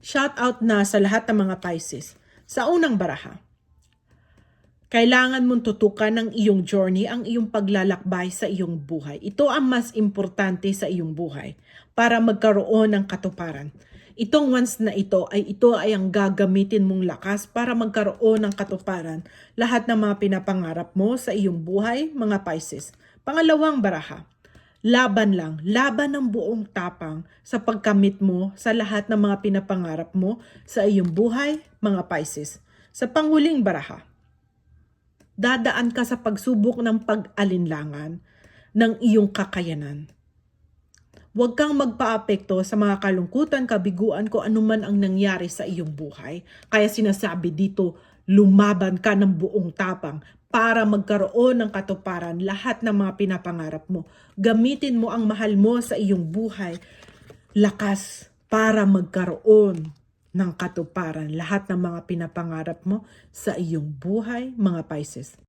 Shout out na sa lahat ng mga Pisces. Sa unang baraha, kailangan mong tutukan ng iyong journey, ang iyong paglalakbay sa iyong buhay. Ito ang mas importante sa iyong buhay para magkaroon ng katuparan. Itong once na ito ay ang gagamitin mong lakas para magkaroon ng katuparan lahat ng mga pinapangarap mo sa iyong buhay, mga Pisces. Pangalawang baraha, laban lang, laban ng buong tapang sa pagkamit mo sa lahat ng mga pinapangarap mo sa iyong buhay, mga Pisces. Sa panghuling baraha, dadaan ka sa pagsubok ng pag-alinlangan ng iyong kakayanan. Huwag kang magpaapekto sa mga kalungkutan, kabiguan ko anuman ang nangyari sa iyong buhay. Kaya sinasabi dito, lumaban ka ng buong tapang para magkaroon ng katuparan lahat ng mga pinapangarap mo. Gamitin mo ang mahal mo sa iyong buhay, lakas para magkaroon ng katuparan lahat ng mga pinapangarap mo sa iyong buhay, mga Pisces.